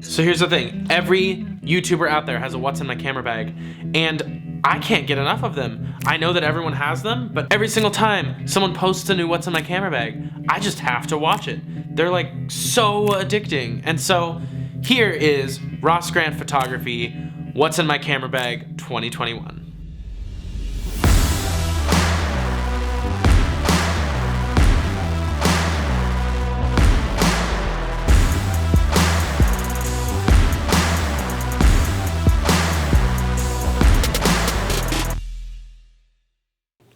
So here's the thing, every YouTuber out there has a what's in my camera bag, and I can't get enough of them. I know that everyone has them, but every single time someone posts a new what's in my camera bag, I just have to watch it. They're like so addicting. And so here is Ross Grant Photography, What's in My Camera Bag 2021.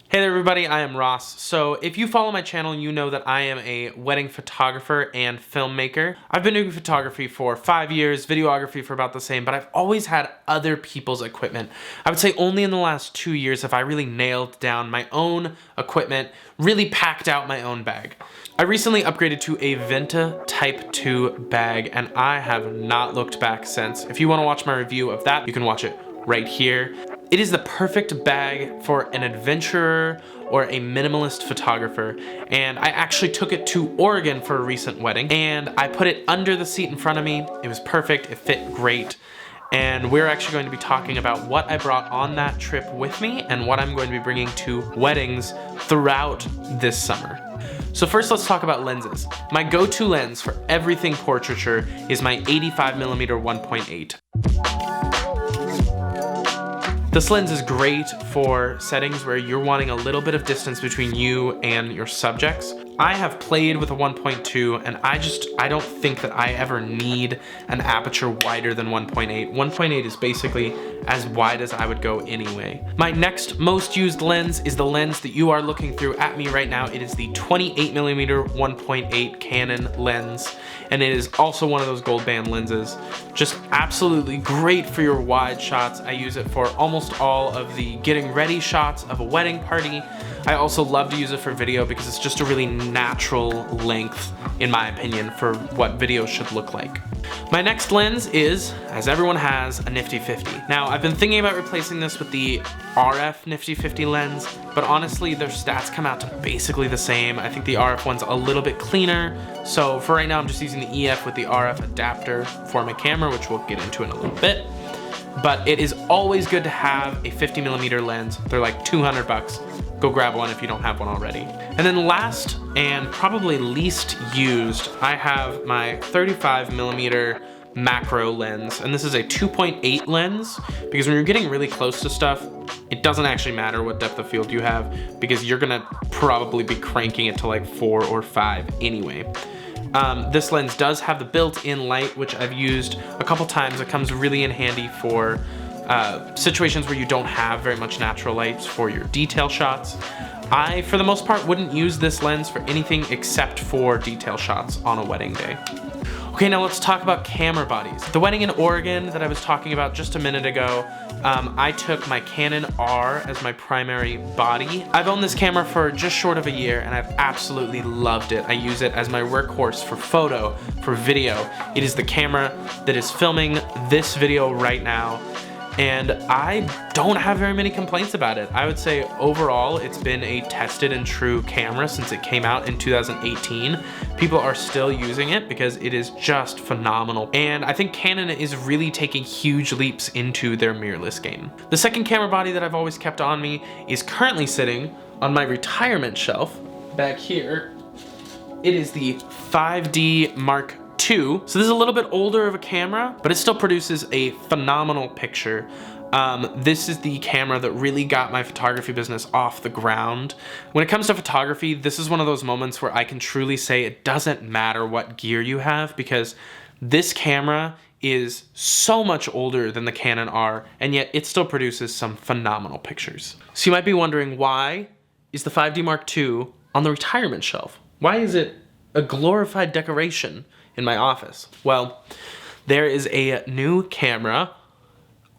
Hey there everybody, I am Ross. So if you follow my channel, you know that I am a wedding photographer and filmmaker. I've been doing photography for 5 years, videography for about the same, but I've always had other people's equipment. I would say only in the last 2 years have I really nailed down my own equipment, really packed out my own bag. I recently upgraded to a Vinta Type 2 bag, and I have not looked back since. If you want to watch my review of that, you can watch it right here. It is the perfect bag for an adventurer or a minimalist photographer, and I actually took it to Oregon for a recent wedding, and I put it under the seat in front of me. It was perfect, it fit great, and we're actually going to be talking about what I brought on that trip with me and what I'm going to be bringing to weddings throughout this summer. So first, let's talk about lenses. My go-to lens for everything portraiture is my 85mm 1.8. This lens is great for settings where you're wanting a little bit of distance between you and your subjects. I have played with a 1.2 and I don't think that I ever need an aperture wider than 1.8. 1.8 is basically as wide as I would go anyway. My next most used lens is the lens that you are looking through at me right now. It is the 28mm 1.8 Canon lens, and it is also one of those gold band lenses. Just absolutely great for your wide shots. I use it for almost all of the getting ready shots of a wedding party. I also love to use it for video because it's just a really natural length, in my opinion, for what video should look like. My next lens is, as everyone has, a Nifty 50. Now, I've been thinking about replacing this with the RF Nifty 50 lens, but honestly, their stats come out to basically the same. I think the RF one's a little bit cleaner, so for right now, I'm just using the EF with the RF adapter for my camera, which we'll get into in a little bit. But it is always good to have a 50mm lens. They're like 200 bucks. Go grab one if you don't have one already. And then last and probably least used, I have my 35mm macro lens, and this is a 2.8 lens, because when you're getting really close to stuff, it doesn't actually matter what depth of field you have, because you're gonna probably be cranking it to like 4 or 5 anyway. This lens does have the built-in light, which I've used a couple times. It comes really in handy for situations where you don't have very much natural lights for your detail shots. I, for the most part, wouldn't use this lens for anything except for detail shots on a wedding day. Okay, now let's talk about camera bodies. The wedding in Oregon that I was talking about just a minute ago, I took my Canon R as my primary body. I've owned this camera for just short of a year and I've absolutely loved it. I use it as my workhorse for photo, for video. It is the camera that is filming this video right now, and I don't have very many complaints about it. I would say overall it's been a tested and true camera since it came out in 2018. People are still using it because it is just phenomenal. And I think Canon is really taking huge leaps into their mirrorless game. The second camera body that I've always kept on me is currently sitting on my retirement shelf back here. It is the 5D Mark II. So this is a little bit older of a camera, but it still produces a phenomenal picture. This is the camera that really got my photography business off the ground. When it comes to photography, this is one of those moments where I can truly say it doesn't matter what gear you have, because this camera is so much older than the Canon R, and yet it still produces some phenomenal pictures. So you might be wondering, why is the 5D Mark II on the retirement shelf? Why is it a glorified decoration in my office? Well, there is a new camera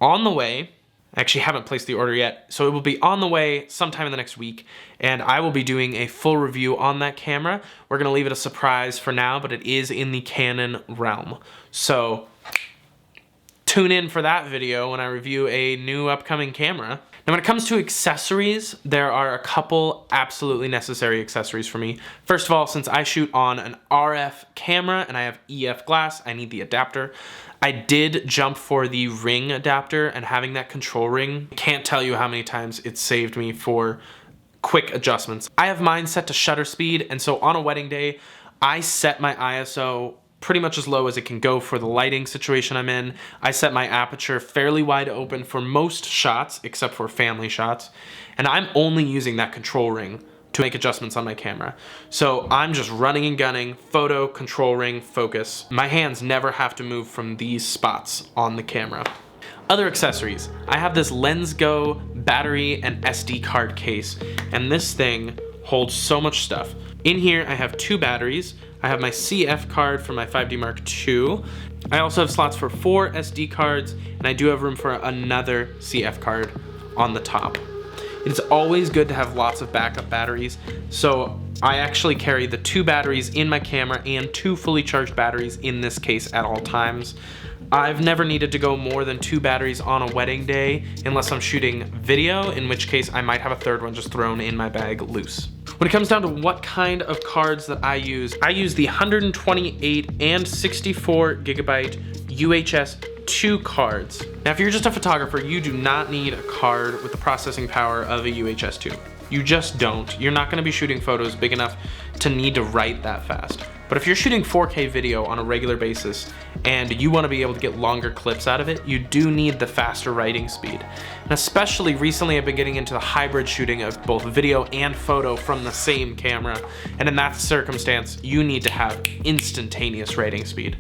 on the way. I actually haven't placed the order yet, so it will be on the way sometime in the next week, and I will be doing a full review on that camera. We're gonna leave it a surprise for now, but it is in the Canon realm. So tune in for that video when I review a new upcoming camera. Now when it comes to accessories, there are a couple absolutely necessary accessories for me. First of all, since I shoot on an RF camera and I have EF glass, I need the adapter. I did jump for the ring adapter, and having that control ring, can't tell you how many times it's saved me for quick adjustments. I have mine set to shutter speed, and so on a wedding day, I set my ISO pretty much as low as it can go for the lighting situation I'm in. I set my aperture fairly wide open for most shots, except for family shots, and I'm only using that control ring to make adjustments on my camera. So I'm just running and gunning, photo, control ring, focus. My hands never have to move from these spots on the camera. Other accessories. I have this LensGo battery and SD card case, and this thing holds so much stuff. In here, I have 2 batteries. I have my CF card for my 5D Mark II. I also have slots for 4 SD cards, and I do have room for another CF card on the top. It's always good to have lots of backup batteries, so I actually carry the 2 batteries in my camera and 2 fully charged batteries in this case at all times. I've never needed to go more than 2 batteries on a wedding day unless I'm shooting video, in which case I might have a 3rd one just thrown in my bag loose. When it comes down to what kind of cards that I use the 128 and 64 gigabyte UHS 2 cards. Now, if you're just a photographer, you do not need a card with the processing power of a UHS 2. You just don't. You're not gonna be shooting photos big enough to need to write that fast. But if you're shooting 4K video on a regular basis and you wanna be able to get longer clips out of it, you do need the faster writing speed. And especially recently, I've been getting into the hybrid shooting of both video and photo from the same camera. And in that circumstance, you need to have instantaneous writing speed.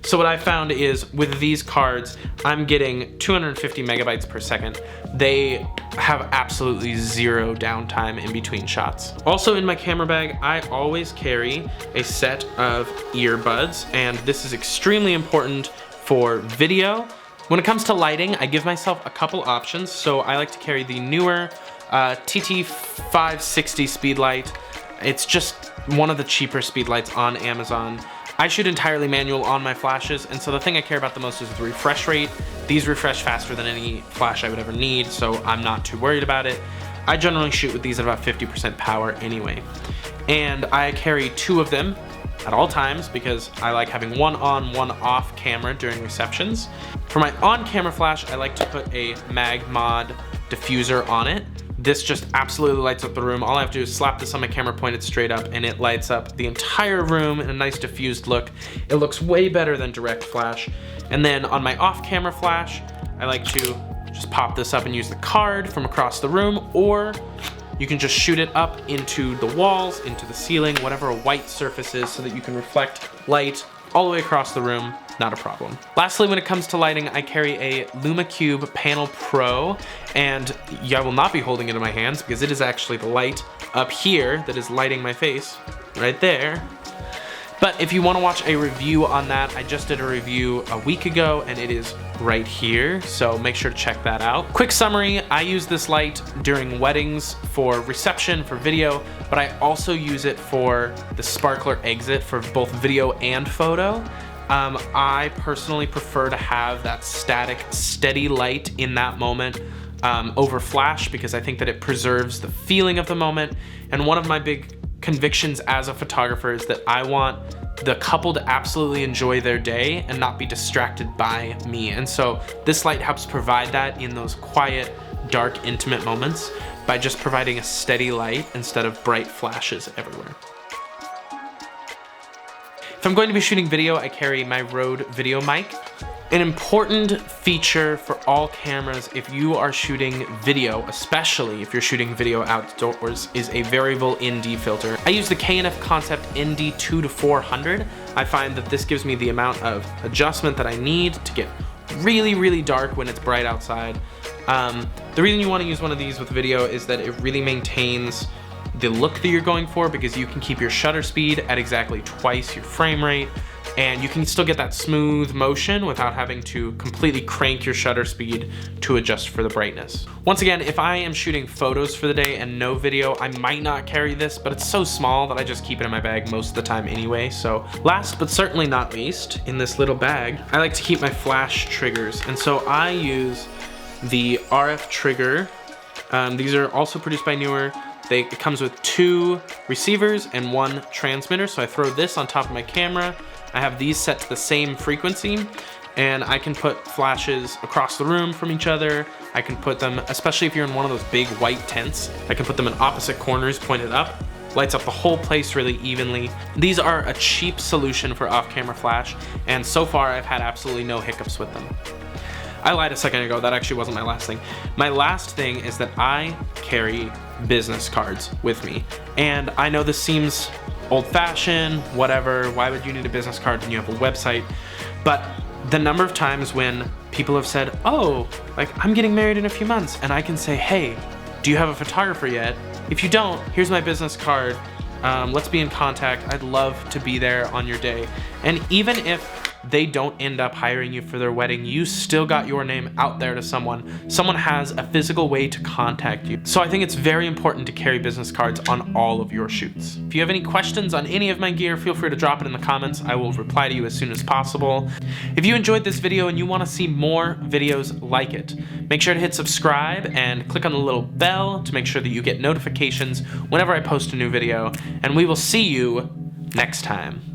So what I found is with these cards, I'm getting 250 megabytes per second. They have absolutely 0 downtime in between shots. Also in my camera bag, I always carry a set of earbuds, and this is extremely important for video. When it comes to lighting, I give myself a couple options. So I like to carry the newer TT560 speed light. It's just one of the cheaper speed lights on Amazon. I shoot entirely manual on my flashes, and so the thing I care about the most is the refresh rate. These refresh faster than any flash I would ever need, so I'm not too worried about it. I generally shoot with these at about 50% power anyway. And I carry 2 of them at all times because I like having one on, one off camera during receptions. For my on-camera flash, I like to put a Mag Mod diffuser on it. This just absolutely lights up the room. All I have to do is slap this on my camera, point it straight up, and it lights up the entire room in a nice diffused look. It looks way better than direct flash. And then on my off-camera flash, I like to just pop this up and use the card from across the room, or you can just shoot it up into the walls, into the ceiling, whatever a white surface is, so that you can reflect light all the way across the room. Not a problem. Lastly, when it comes to lighting, I carry a Lume Cube Panel Pro, and I will not be holding it in my hands because it is actually the light up here that is lighting my face, right there. But if you want to watch a review on that, I just did a review a week ago and it is right here, so make sure to check that out. Quick summary, I use this light during weddings for reception, for video, but I also use it for the sparkler exit for both video and photo. I personally prefer to have that static, steady light in that moment over flash because I think that it preserves the feeling of the moment. And one of my big convictions as a photographer is that I want the couple to absolutely enjoy their day and not be distracted by me. And so this light helps provide that in those quiet, dark, intimate moments by just providing a steady light instead of bright flashes everywhere. If I'm going to be shooting video, I carry my Rode video mic. An important feature for all cameras if you are shooting video, especially if you're shooting video outdoors, is a variable ND filter. I use the K&F Concept ND 2-400. I find that this gives me the amount of adjustment that I need to get really, really dark when it's bright outside. The reason you want to use one of these with video is that it really maintains the look that you're going for because you can keep your shutter speed at exactly twice your frame rate, and you can still get that smooth motion without having to completely crank your shutter speed to adjust for the brightness. Once again, if I am shooting photos for the day and no video, I might not carry this, but it's so small that I just keep it in my bag most of the time anyway. So last but certainly not least, in this little bag, I like to keep my flash triggers. And so I use the RF trigger These are also produced by Newer. It comes with 2 receivers and 1 transmitter. So I throw this on top of my camera. I have these set to the same frequency, and I can put flashes across the room from each other. I can put them, especially if you're in one of those big white tents, I can put them in opposite corners pointed up. Lights up the whole place really evenly. These are a cheap solution for off-camera flash, and so far I've had absolutely no hiccups with them. I lied a second ago, that actually wasn't my last thing. My last thing is that I carry business cards with me. And I know this seems old-fashioned, whatever, why would you need a business card when you have a website? But the number of times when people have said, oh, like I'm getting married in a few months, and I can say, hey, do you have a photographer yet? If you don't, here's my business card. Let's be in contact. I'd love to be there on your day. And even if they don't end up hiring you for their wedding, you still got your name out there to someone. Someone has a physical way to contact you. So I think it's very important to carry business cards on all of your shoots. If you have any questions on any of my gear, feel free to drop it in the comments. I will reply to you as soon as possible. If you enjoyed this video and you want to see more videos like it, make sure to hit subscribe and click on the little bell to make sure that you get notifications whenever I post a new video, and we will see you next time.